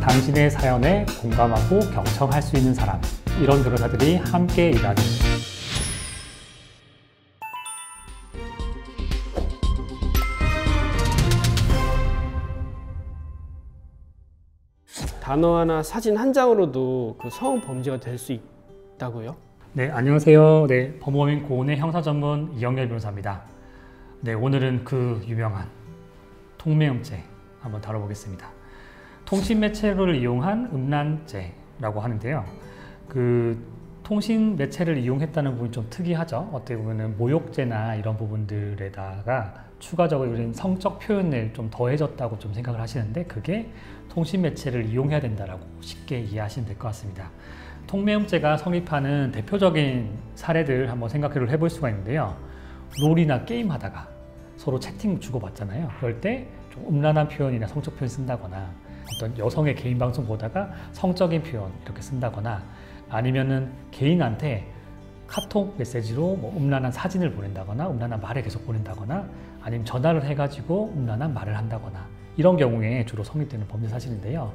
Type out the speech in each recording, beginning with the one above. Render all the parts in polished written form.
당신의 사연에 공감하고 경청할 수 있는 사람, 이런 변호사들이 함께 일하는 단어 하나, 사진 한 장으로도 그 성범죄가 될 수 있다고요? 네, 안녕하세요. 네, 법무법인 고은의 형사 전문 이영렬 변호사입니다. 네, 오늘은 그 유명한 통매음죄 한번 다뤄보겠습니다. 통신 매체를 이용한 음란죄라고 하는데요. 그 통신 매체를 이용했다는 부분이 좀 특이하죠. 어떻게 보면은 모욕죄나 이런 부분들에다가 추가적으로 이런 성적 표현을 좀 더해졌다고 좀 생각을 하시는데, 그게 통신 매체를 이용해야 된다라고 쉽게 이해하시면 될 것 같습니다. 통매음죄가 성립하는 대표적인 사례들 한번 생각을 해볼 수가 있는데요. 롤이나 게임 하다가 서로 채팅 주고받잖아요. 그럴 때 좀 음란한 표현이나 성적 표현 쓴다거나, 어떤 여성의 개인 방송 보다가 성적인 표현 이렇게 쓴다거나, 아니면은 개인한테 카톡 메시지로 뭐 음란한 사진을 보낸다거나 음란한 말을 계속 보낸다거나, 아니면 전화를 해가지고 음란한 말을 한다거나, 이런 경우에 주로 성립되는 범죄 사실인데요.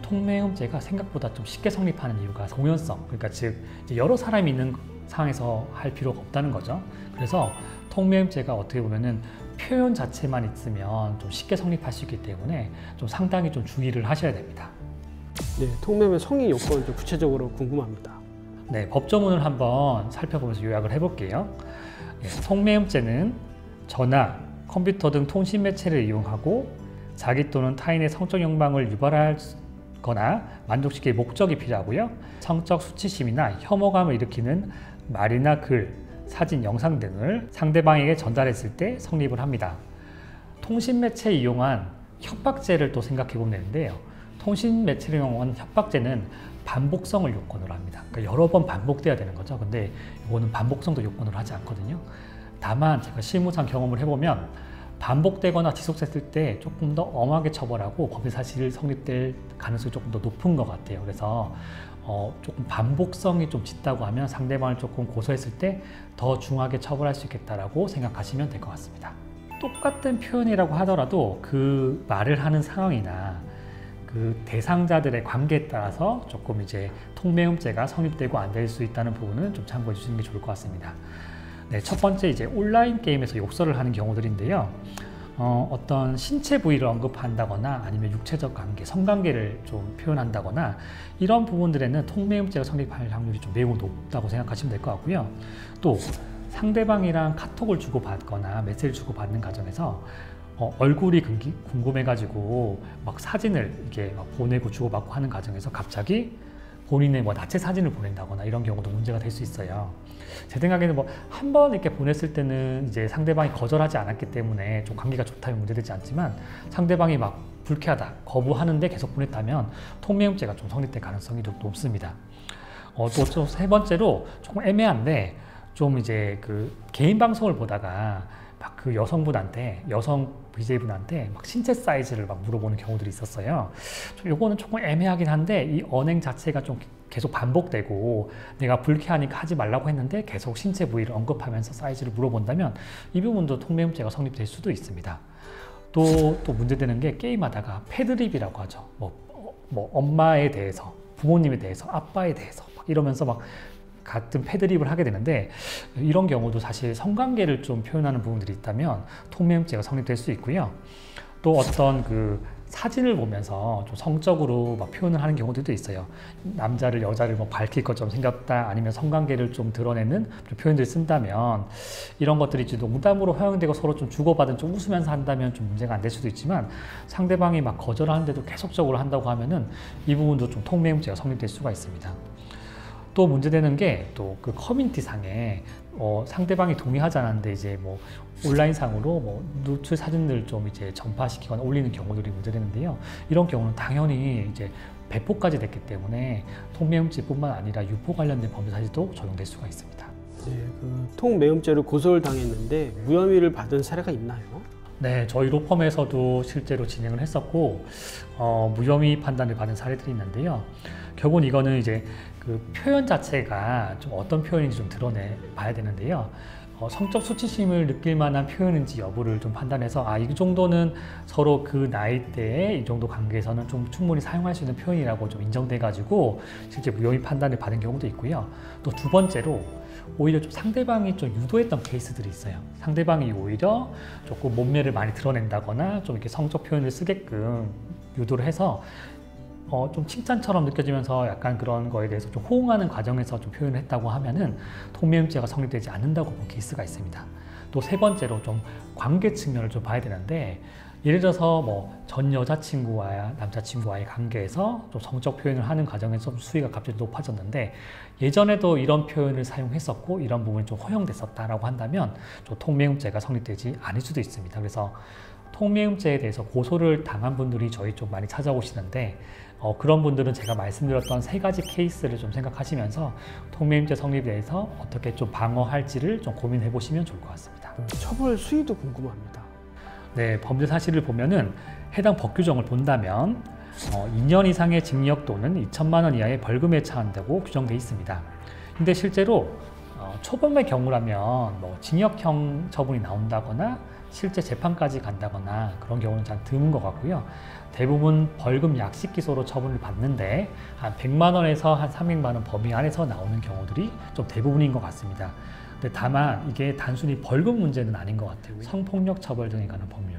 통매음죄가 생각보다 좀 쉽게 성립하는 이유가 공연성, 그러니까 즉 여러 사람이 있는 상황에서 할 필요가 없다는 거죠. 그래서 통매음죄가 어떻게 보면은 표현 자체만 있으면 좀 쉽게 성립할 수 있기 때문에 좀 상당히 좀 주의를 하셔야 됩니다. 네, 통매음의 성립 요건 좀 구체적으로 궁금합니다. 네, 법조문을 한번 살펴보면서 요약을 해볼게요. 네, 통매음죄는 전화, 컴퓨터 등 통신 매체를 이용하고 자기 또는 타인의 성적 욕망을 유발하거나 만족시킬 목적이 필요하고요. 성적 수치심이나 혐오감을 일으키는 말이나 글, 사진, 영상 등을 상대방에게 전달했을 때 성립을 합니다. 통신 매체 이용한 협박죄를 또 생각해 보면 되는데요. 통신 매체를 이용한 협박죄는 반복성을 요건으로 합니다. 그러니까 여러 번 반복돼야 되는 거죠. 근데 이거는 반복성도 요건으로 하지 않거든요. 다만 제가 실무상 경험을 해보면 반복되거나 지속됐을 때 조금 더 엄하게 처벌하고 범죄 사실 성립될 가능성이 조금 더 높은 것 같아요. 그래서 조금 반복성이 좀 짙다고 하면 상대방을 조금 고소했을 때 더 중하게 처벌할 수 있겠다라고 생각하시면 될 것 같습니다. 똑같은 표현이라고 하더라도 그 말을 하는 상황이나 그 대상자들의 관계에 따라서 조금 이제 통매음죄가 성립되고 안 될 수 있다는 부분은 좀 참고해 주시는 게 좋을 것 같습니다. 네, 첫 번째 이제 온라인 게임에서 욕설을 하는 경우들인데요. 어떤 신체 부위를 언급한다거나 아니면 육체적 관계, 성관계를 좀 표현한다거나, 이런 부분들에는 통매음죄가 성립할 확률이 좀 매우 높다고 생각하시면 될 것 같고요. 또 상대방이랑 카톡을 주고받거나 메시지를 주고받는 과정에서 얼굴이 궁금해가지고 막 사진을 이렇게 막 보내고 주고받고 하는 과정에서 갑자기 본인의 뭐 나체 사진을 보낸다거나, 이런 경우도 문제가 될 수 있어요. 제 생각에는 뭐 한 번 이렇게 보냈을 때는 이제 상대방이 거절하지 않았기 때문에 좀 관계가 좋다면 문제되지 않지만, 상대방이 막 불쾌하다, 거부하는데 계속 보냈다면 통매음죄가 좀 성립될 가능성이 좀 높습니다. 또 세 번째로 조금 애매한데, 좀 이제 그 개인 방송을 보다가 막 그 여성 BJ분한테 막 신체 사이즈를 막 물어보는 경우들이 있었어요. 요거는 조금 애매하긴 한데, 이 언행 자체가 좀 계속 반복되고 내가 불쾌하니까 하지 말라고 했는데 계속 신체 부위를 언급하면서 사이즈를 물어본다면 이 부분도 통매음죄가 성립될 수도 있습니다. 또 문제되는 게, 게임하다가 패드립이라고 하죠. 뭐 엄마에 대해서, 부모님에 대해서, 아빠에 대해서 막 이러면서 막 같은 패드립을 하게 되는데, 이런 경우도 사실 성관계를 좀 표현하는 부분들이 있다면 통매음죄가 성립될 수 있고요. 또 어떤 그 사진을 보면서 좀 성적으로 막 표현을 하는 경우들도 있어요. 남자를 여자를 뭐 밝힐 것처럼 생겼다, 아니면 성관계를 좀 드러내는 좀 표현들을 쓴다면, 이런 것들이 이제 농담으로 허용되고 서로 좀 주고받은, 좀 웃으면서 한다면 좀 문제가 안 될 수도 있지만, 상대방이 막 거절하는데도 계속적으로 한다고 하면은 이 부분도 좀 통매음죄가 성립될 수가 있습니다. 또 문제되는 게, 또 그 커뮤니티 상에 상대방이 동의하지 않았는데 이제 뭐 온라인상으로 뭐 누출 사진을 좀 이제 전파시키거나 올리는 경우들이 문제되는데요. 이런 경우는 당연히 이제 배포까지 됐기 때문에 통매음죄뿐만 아니라 유포 관련된 범죄 사실도 적용될 수가 있습니다. 네, 그 통매음죄로 고소를 당했는데 무혐의를 받은 사례가 있나요? 네, 저희 로펌에서도 실제로 진행을 했었고 무혐의 판단을 받은 사례들이 있는데요. 결국은 이거는 이제 그 표현 자체가 좀 어떤 표현인지 좀 드러내 봐야 되는데요. 성적 수치심을 느낄 만한 표현인지 여부를 좀 판단해서 이 정도는 서로 그 나이대에 이 정도 관계에서는 좀 충분히 사용할 수 있는 표현이라고 좀 인정돼 가지고 실제 무혐의 판단을 받은 경우도 있고요. 또 두 번째로 오히려 좀 상대방이 좀 유도했던 케이스들이 있어요. 상대방이 오히려 조금 몸매를 많이 드러낸다거나 좀 이렇게 성적 표현을 쓰게끔 유도를 해서 좀 칭찬처럼 느껴지면서 약간 그런 거에 대해서 좀 호응하는 과정에서 좀 표현을 했다고 하면은 통매음죄가 성립되지 않는다고 본 케이스가 있습니다. 또 세 번째로 좀 관계 측면을 좀 봐야 되는데, 예를 들어서 뭐 전 여자친구와 남자친구와의 관계에서 좀 성적 표현을 하는 과정에서 좀 수위가 갑자기 높아졌는데 예전에도 이런 표현을 사용했었고 이런 부분이 좀 허용됐었다라고 한다면 좀 통매음죄가 성립되지 않을 수도 있습니다. 그래서 통매음죄에 대해서 고소를 당한 분들이 저희 쪽 많이 찾아오시는데 그런 분들은 제가 말씀드렸던 세 가지 케이스를 좀 생각하시면서 통매음죄 성립에 대해서 어떻게 좀 방어할지를 좀 고민해 보시면 좋을 것 같습니다. 처벌 수위도 궁금합니다. 네, 범죄 사실을 보면은 해당 법 규정을 본다면 2년 이상의 징역 또는 2천만 원 이하의 벌금에 처한다고 규정돼 있습니다. 근데 실제로 초범의 경우라면 뭐 징역형 처분이 나온다거나 실제 재판까지 간다거나 그런 경우는 잘 드문 것 같고요. 대부분 벌금 약식 기소로 처분을 받는데 한 100만 원에서 한 300만 원 범위 안에서 나오는 경우들이 좀 대부분인 것 같습니다. 근데 다만 이게 단순히 벌금 문제는 아닌 것 같아요. 성폭력 처벌 등에 관한 법률,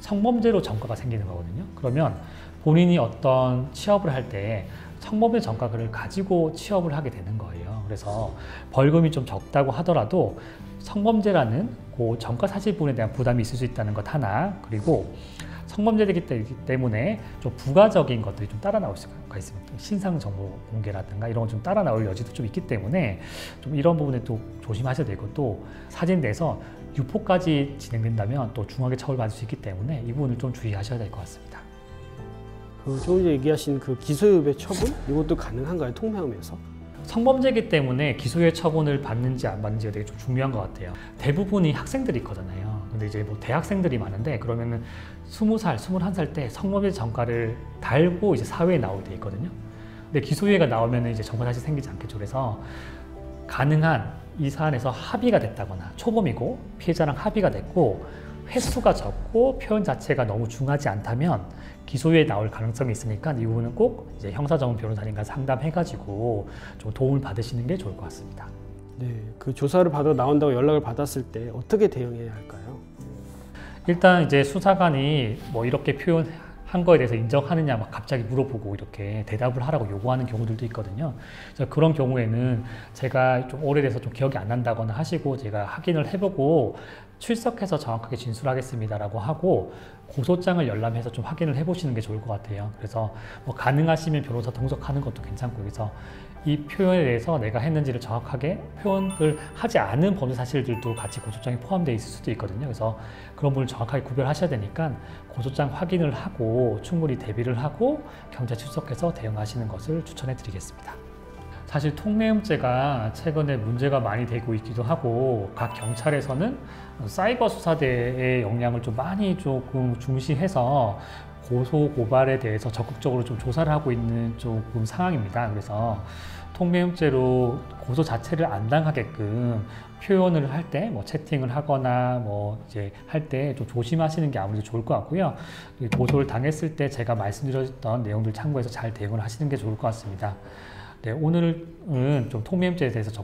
성범죄로 전과가 생기는 거거든요. 그러면 본인이 어떤 취업을 할 때 성범죄 전과를 가지고 취업을 하게 되는 거예요. 그래서 벌금이 좀 적다고 하더라도 성범죄라는 그 전과 사실분에 대한 부담이 있을 수 있다는 것 하나, 그리고 성범죄이기 때문에 좀 부가적인 것들이 좀 따라 나올 수가 있습니다. 신상 정보 공개라든가 이런 건 좀 따라 나올 여지도 좀 있기 때문에 좀 이런 부분에 또 조심하셔야 되고, 또 사진 내서 유포까지 진행된다면 또 중하게 처벌받을 수 있기 때문에 이 부분을 좀 주의하셔야 될 것 같습니다. 조금 전에 얘기하신 그 기소유예 처분 이것도 가능한가요, 통매음에서? 성범죄이기 때문에 기소유예 처분을 받는지 안 받는지가 되게 좀 중요한 것 같아요. 대부분이 학생들이 있거든요. 근데 이제 뭐 대학생들이 많은데 그러면은 20살, 21살 때 성범죄 전과를 달고 이제 사회에 나올 때 있거든요. 근데 기소유예가 나오면은 이제 전과 다시 생기지 않겠죠. 그래서 가능한 이 사안에서 합의가 됐다거나 초범이고 피해자랑 합의가 됐고 횟수가 적고 표현 자체가 너무 중하지 않다면 기소유예 나올 가능성이 있으니까 이 부분은 꼭 이제 형사전문 변호사님과 상담해가지고 좀 도움을 받으시는 게 좋을 것 같습니다. 네, 그 조사를 받아 나온다고 연락을 받았을 때 어떻게 대응해야 할까요? 일단 이제 수사관이 뭐 이렇게 표현한 거에 대해서 인정하느냐 막 갑자기 물어보고 이렇게 대답을 하라고 요구하는 경우들도 있거든요. 그래서 그런 경우에는 제가 좀 오래돼서 좀 기억이 안 난다거나 하시고 제가 확인을 해보고 출석해서 정확하게 진술하겠습니다라고 하고 고소장을 열람해서 좀 확인을 해보시는 게 좋을 것 같아요. 그래서 뭐 가능하시면 변호사 동석하는 것도 괜찮고, 그래서 이 표현에 대해서 내가 했는지를 정확하게 표현을 하지 않은 범죄 사실들도 같이 고소장에 포함되어 있을 수도 있거든요. 그래서 그런 부분을 정확하게 구별하셔야 되니까 고소장 확인을 하고 충분히 대비를 하고 경찰 출석해서 대응하시는 것을 추천해 드리겠습니다. 사실 통매음죄가 최근에 문제가 많이 되고 있기도 하고 각 경찰에서는 사이버 수사대의 역량을 좀 많이 조금 중시해서 고소 고발에 대해서 적극적으로 좀 조사를 하고 있는 조금 상황입니다. 그래서 통매음죄로 고소 자체를 안 당하게끔 표현을 할 때 뭐 채팅을 하거나 뭐 이제 할 때 좀 조심하시는 게 아무래도 좋을 것 같고요. 고소를 당했을 때 제가 말씀드렸던 내용들 참고해서 잘 대응을 하시는 게 좋을 것 같습니다. 네, 오늘은 좀 통매음죄에 대해서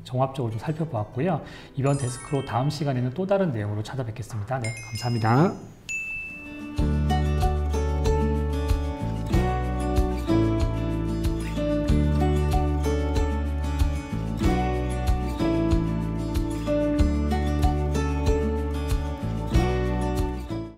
종합적으로 좀 살펴보았고요. 이번 데스크로 다음 시간에는 또 다른 내용으로 찾아뵙겠습니다. 네, 감사합니다.